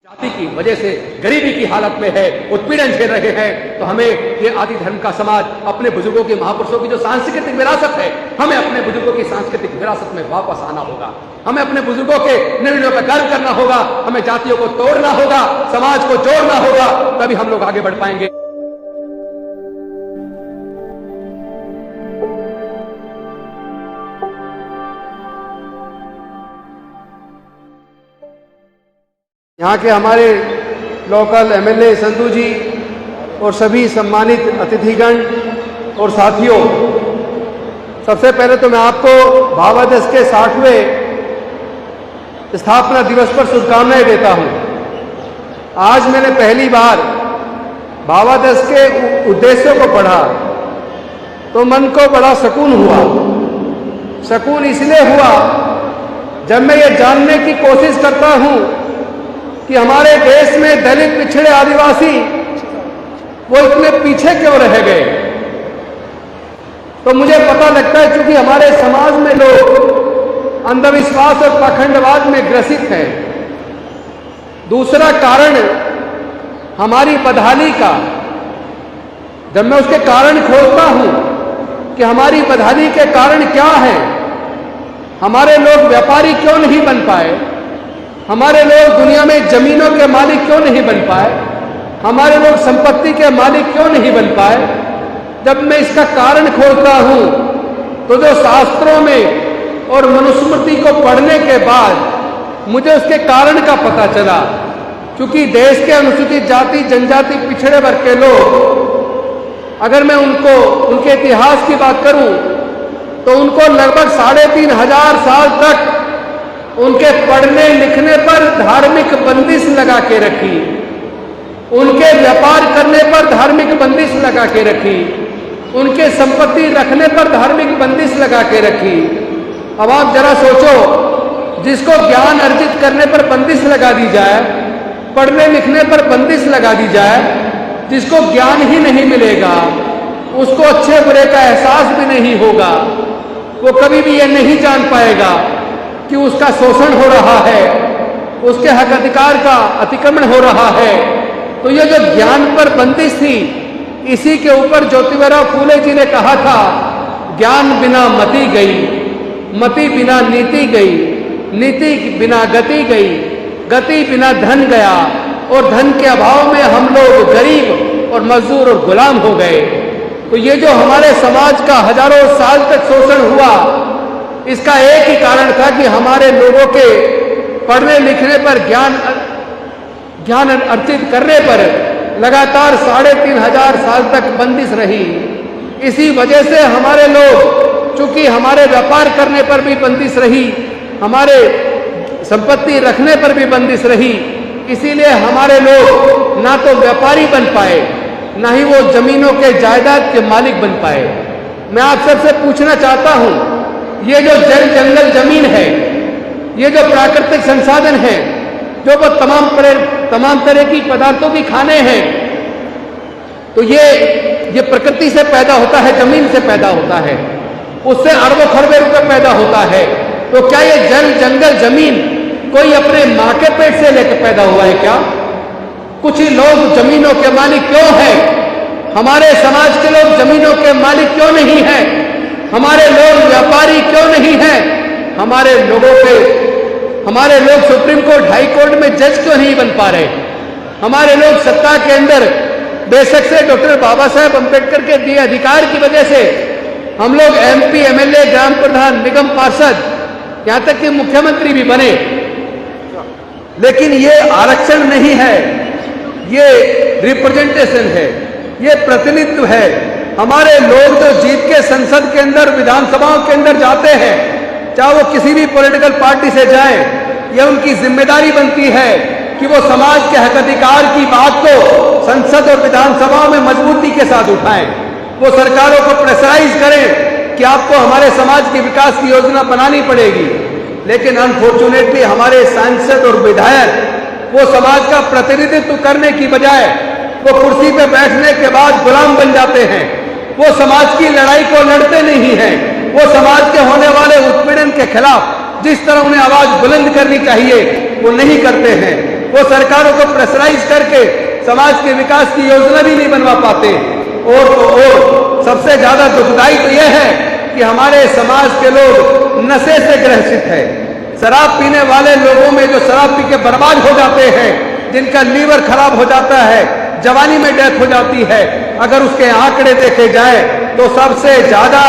जाति की वजह से गरीबी की हालत में है, उत्पीड़न झेल रहे हैं, तो हमें ये आदि धर्म का समाज अपने बुजुर्गों की, महापुरुषों की जो सांस्कृतिक विरासत है, हमें अपने बुजुर्गों की सांस्कृतिक विरासत में वापस आना होगा। हमें अपने बुजुर्गों के निर्णयों पर गर्व करना होगा। हमें जातियों को तोड़ना होगा, समाज को जोड़ना होगा, तभी हम लोग आगे बढ़ पाएंगे। यहाँ के हमारे लोकल एमएलए संधू जी और सभी सम्मानित अतिथिगण और साथियों, सबसे पहले तो मैं आपको भावादश के 60वें स्थापना दिवस पर शुभकामनाएं देता हूँ। आज मैंने पहली बार भावादश के उद्देश्यों को पढ़ा तो मन को बड़ा सुकून हुआ। सुकून इसलिए हुआ जब मैं ये जानने की कोशिश करता हूँ कि हमारे देश में दलित, पिछड़े, आदिवासी वो इतने पीछे क्यों रह गए। तो मुझे पता लगता है क्योंकि हमारे समाज में लोग अंधविश्वास और पाखंडवाद में ग्रसित हैं। दूसरा कारण हमारी बदहाली का। जब मैं उसके कारण खोजता हूं कि हमारी बदहाली के कारण क्या है, हमारे लोग व्यापारी क्यों नहीं बन पाए, हमारे लोग दुनिया में जमीनों के मालिक क्यों नहीं बन पाए, हमारे लोग संपत्ति के मालिक क्यों नहीं बन पाए, जब मैं इसका कारण खोजता हूं तो जो शास्त्रों में और मनुस्मृति को पढ़ने के बाद मुझे उसके कारण का पता चला। क्योंकि देश के अनुसूचित जाति, जनजाति, पिछड़े वर्ग के लोग, अगर मैं उनके इतिहास की बात करूं तो उनको लगभग 3500 साल तक उनके पढ़ने लिखने पर धार्मिक बंदिश लगा के रखी, उनके व्यापार करने पर धार्मिक बंदिश लगा के रखी, उनके संपत्ति रखने पर धार्मिक बंदिश लगा के रखी। अब आप जरा सोचो, जिसको ज्ञान अर्जित करने पर बंदिश लगा दी जाए, पढ़ने लिखने पर बंदिश लगा दी जाए, जिसको ज्ञान ही नहीं मिलेगा, उसको अच्छे बुरे का एहसास भी नहीं होगा, वो कभी भी ये नहीं जान पाएगा कि उसका शोषण हो रहा है, उसके हक अधिकार का अतिक्रमण हो रहा है। तो ये जो ज्ञान पर बंदिश थी, इसी के ऊपर ज्योतिबा फूले जी ने कहा था, ज्ञान बिना मति गई, मति बिना नीति गई, नीति बिना गति गई, गति बिना धन गया, और धन के अभाव में हम लोग गरीब और मजदूर और गुलाम हो गए। तो ये जो हमारे समाज का हजारों साल तक शोषण हुआ, इसका एक ही कारण था कि हमारे लोगों के पढ़ने लिखने पर, ज्ञान अर्जित करने पर लगातार 3500 साल तक बंदिश रही। इसी वजह से हमारे लोग, चूंकि हमारे व्यापार करने पर भी बंदिश रही, हमारे संपत्ति रखने पर भी बंदिश रही, इसीलिए हमारे लोग ना तो व्यापारी बन पाए, ना ही वो जमीनों के जायदाद के मालिक बन पाए। मैं आप सबसे पूछना चाहता हूं, ये जो जल, जंगल, जमीन है, ये जो प्राकृतिक संसाधन है, जो वो तमाम तरह की पदार्थों की खाने हैं, तो ये प्रकृति से पैदा होता है, जमीन से पैदा होता है, उससे अरबों खरबों रुपए पैदा होता है। तो क्या ये जल, जंगल, जमीन कोई अपने मां के पेट से लेकर पैदा हुआ है क्या? कुछ ही लोग जमीनों के मालिक क्यों हैं? हमारे समाज के लोग जमीनों के मालिक क्यों नहीं हैं? हमारे लोग व्यापारी क्यों नहीं हैं? हमारे लोग सुप्रीम कोर्ट, हाई कोर्ट में जज क्यों नहीं बन पा रहे? हमारे लोग सत्ता के अंदर, बेशक से डॉक्टर बाबा साहेब अम्बेडकर के दिए अधिकार की वजह से हम लोग एमपी, एमएलए, ग्राम प्रधान, निगम पार्षद, यहां तक कि मुख्यमंत्री भी बने, लेकिन ये आरक्षण नहीं है, ये रिप्रेजेंटेशन है, ये प्रतिनिधित्व है। हमारे लोग जो जीत के संसद के अंदर, विधानसभाओं के अंदर जाते हैं, चाहे वो किसी भी पॉलिटिकल पार्टी से जाए, यह उनकी जिम्मेदारी बनती है कि वो समाज के हक अधिकार की बात को संसद और विधानसभाओं में मजबूती के साथ उठाएं। वो सरकारों को प्रेशराइज करें कि आपको हमारे समाज की विकास की योजना बनानी पड़ेगी। लेकिन अनफॉर्चुनेटली हमारे सांसद और विधायक वो समाज का प्रतिनिधित्व करने की बजाय वो कुर्सी पे बैठने के बाद गुलाम बन जाते हैं। वो समाज की लड़ाई को लड़ते नहीं हैं। वो समाज के होने वाले उत्पीड़न के खिलाफ जिस तरह उन्हें आवाज बुलंद करनी चाहिए वो नहीं करते हैं। वो सरकारों को प्रेशराइज करके समाज के विकास की योजना भी नहीं बनवा पाते। और तो और सबसे ज्यादा दुखदायी तो यह है कि हमारे समाज के लोग नशे से ग्रसित है। शराब पीने वाले लोगों में जो शराब पी के बर्बाद हो जाते हैं, जिनका लीवर खराब हो जाता है, जवानी में डेथ हो जाती है, अगर उसके आंकड़े देखे जाए तो सबसे ज्यादा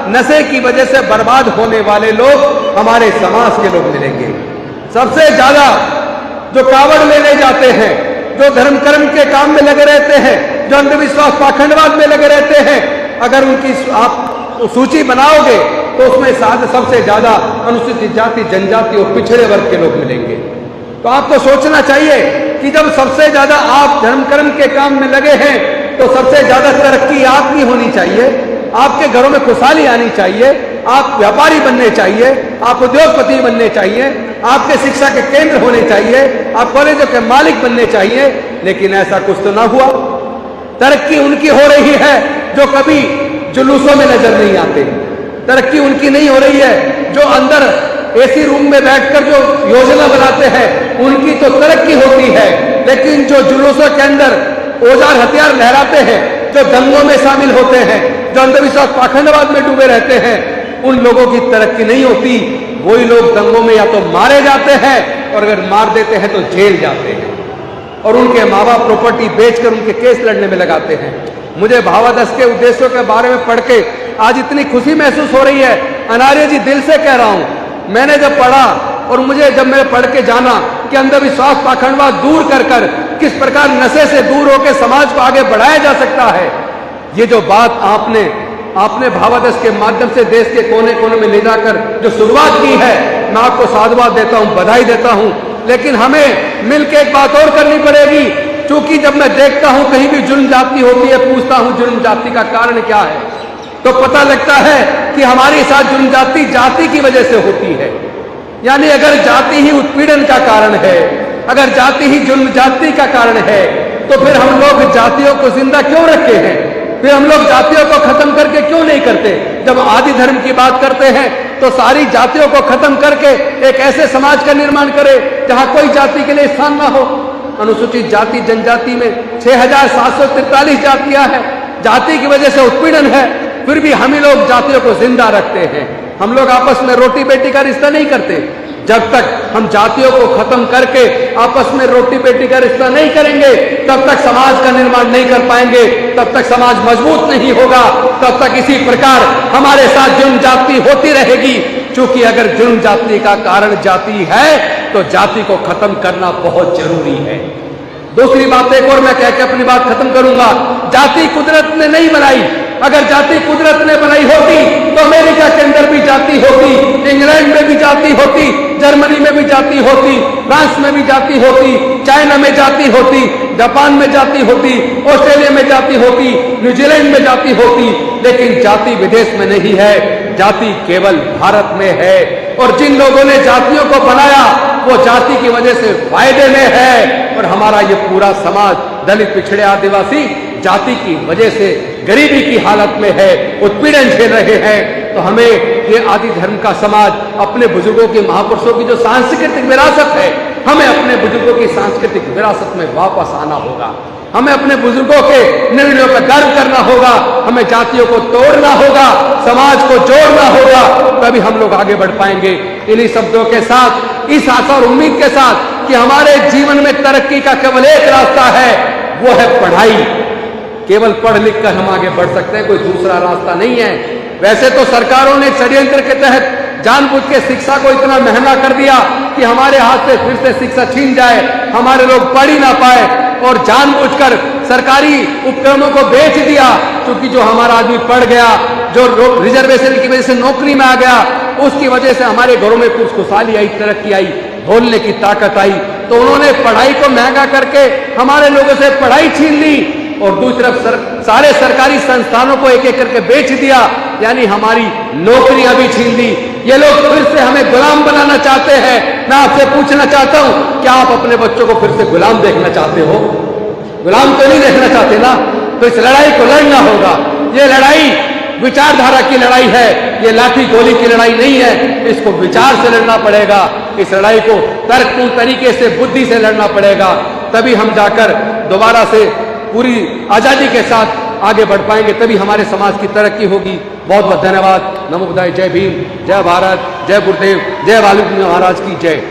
नशे की वजह से बर्बाद होने वाले लोग हमारे समाज के लोग मिलेंगे। सबसे ज्यादा जो कावड़ लेने जाते हैं, जो धर्म कर्म के काम में लगे रहते हैं, जो अंधविश्वास पाखंडवाद में लगे रहते हैं, अगर उनकी आप सूची बनाओगे तो उसमें सबसे ज्यादा अनुसूचित जाति, जनजाति और पिछड़े वर्ग के लोग मिलेंगे। तो आपको सोचना चाहिए कि जब सबसे ज्यादा आप धर्म कर्म के काम में लगे हैं तो सबसे ज्यादा तरक्की आपकी होनी चाहिए, आपके घरों में खुशहाली आनी चाहिए, आप व्यापारी बनने चाहिए, आप उद्योगपति बनने चाहिए, आपके शिक्षा के केंद्र होने चाहिए, आप कॉलेजों के मालिक बनने चाहिए। लेकिन ऐसा कुछ तो ना हुआ। तरक्की उनकी हो रही है जो कभी जुलूसों में नजर नहीं आते। तरक्की उनकी नहीं हो रही है जो अंदर एसी रूम में बैठकर जो योजना बनाते हैं, उनकी तो तरक्की होती है। लेकिन जो जुलूसों के अंदर औजार हथियार लहराते हैं, जो दंगों में शामिल होते हैं, जो अंधविश्वास पाखंडवाद में डूबे रहते हैं, उन लोगों की तरक्की नहीं होती। वही लोग दंगों में या तो मारे जाते हैं और अगर मार देते हैं तो जेल जाते हैं और उनके माँ बाप प्रॉपर्टी बेचकर उनके केस लड़ने में लगाते हैं। मुझे भावादश के उद्देश्यों के बारे में पढ़ के आज इतनी खुशी महसूस हो रही है। अनार्य जी, दिल से कह रहा हूं, मैंने जब पढ़ा और मुझे जब मैंने पढ़ के जाना कि अंधविश्वास पाखंडवाद दूर कर कर किस प्रकार नशे से दूर होकर समाज को आगे बढ़ाया जा सकता है, ये जो बात आपने भावादश के माध्यम से देश के कोने कोने में ले जाकर जो शुरुआत की है, मैं आपको साधुवाद देता हूं, बधाई देता हूं। लेकिन हमें मिलकर एक बात और करनी पड़ेगी, क्योंकि जब मैं देखता हूं कहीं भी जुल्म जाति होती है, पूछता हूं जुल्म जाति का कारण क्या है, तो पता लगता है कि हमारे साथ जुल्म जाति की वजह से होती है। यानी अगर जाति ही उत्पीड़न का कारण है, अगर जाति ही जुल्म जाति का कारण है, तो फिर हम लोग जातियों को जिंदा क्यों रखे हैं? फिर हम लोग जातियों को खत्म करके क्यों नहीं करते? जब आदि धर्म की बात करते हैं तो सारी जातियों को खत्म करके एक ऐसे समाज का निर्माण करें जहां कोई जाति के लिए स्थान ना हो। अनुसूचित जाति जनजाति में 6743 जातियां हैं। जाति की वजह से उत्पीड़न है, फिर भी हम ही लोग जातियों को जिंदा रखते हैं। हम लोग आपस में रोटी बेटी का रिश्ता नहीं करते। जब तक हम जातियों को खत्म करके आपस में रोटी बेटी का रिश्ता नहीं करेंगे, तब तक समाज का निर्माण नहीं कर पाएंगे, तब तक समाज मजबूत नहीं होगा, तब तक इसी प्रकार हमारे साथ जुल्म जाति होती रहेगी। क्योंकि अगर जुल्म जाति का कारण जाति है तो जाति को खत्म करना बहुत जरूरी है। दूसरी बात एक और मैं कह के अपनी बात खत्म करूंगा। जाति कुदरत ने नहीं बनाई। अगर जाति कुदरत ने बनाई होती तो अमेरिका के अंदर भी जाति होती, इंग्लैंड में भी जाति होती, जर्मनी में भी जाति होती, फ्रांस में भी जाति होती, चाइना में जाति होती, जापान में जाति होती, ऑस्ट्रेलिया में जाति होती, न्यूजीलैंड में जाति होती। लेकिन जाति विदेश में नहीं है, जाति केवल भारत में है। और जिन लोगों ने जातियों को बनाया वो जाति की वजह से फायदे में है। और हमारा ये पूरा समाज, दलित, पिछड़े, आदिवासी जाति की वजह से गरीबी की हालत में है, उत्पीड़न झेल रहे हैं। तो हमें ये आदि धर्म का समाज अपने बुजुर्गों की, महापुरुषों की जो सांस्कृतिक विरासत है, हमें अपने बुजुर्गों की सांस्कृतिक विरासत में वापस आना होगा। हमें अपने बुजुर्गों के निर्णयों पर गर्व करना होगा। हमें जातियों को तोड़ना होगा, समाज को जोड़ना होगा, तभी हम लोग आगे बढ़ पाएंगे। इन्हीं शब्दों के साथ, इस आशा और उम्मीद के साथ कि हमारे जीवन में तरक्की का केवल एक रास्ता है, वो है पढ़ाई। केवल पढ़ लिख कर हम आगे बढ़ सकते हैं, कोई दूसरा रास्ता नहीं है। वैसे तो सरकारों ने षड्यंत्र के तहत जानबूझ के शिक्षा को इतना महंगा कर दिया कि हमारे हाथ से फिर से शिक्षा छीन जाए, हमारे लोग पढ़ ही ना पाए, और जानबूझकर सरकारी उपकरणों को बेच दिया। क्योंकि जो हमारा आदमी पढ़ गया, जो रिजर्वेशन की वजह से नौकरी में आ गया, उसकी वजह से हमारे घरों में कुछ खुशहाली आई, तरक्की आई, बोलने की ताकत आई। तो उन्होंने पढ़ाई को महंगा करके हमारे लोगों से पढ़ाई छीन ली और दूसरी तरफ सारे सरकारी संस्थानों को एक एक करके बेच दिया, यानी हमारी नौकरियां भी छीन ली। ये लोग फिर से हमें गुलाम बनाना चाहते हैं। मैं आपसे पूछना चाहता हूं, क्या आप अपने बच्चों को फिर से गुलाम देखना चाहते हो? गुलाम तो नहीं देखना चाहते ना? तो इस लड़ाई को लड़ना होगा। ये लड़ाई विचारधारा की लड़ाई है, ये लाठी गोली की लड़ाई नहीं है। इसको विचार से लड़ना पड़ेगा। इस लड़ाई को तर्कपूर्ण तरीके से, बुद्धि से लड़ना पड़ेगा, तभी हम जाकर दोबारा से पूरी आजादी के साथ आगे बढ़ पाएंगे, तभी हमारे समाज की तरक्की होगी। बहुत बहुत धन्यवाद। नमो बुद्धाय। जय भीम, जय भारत, जय गुरुदेव, जय वाल्मीकि महाराज की जय।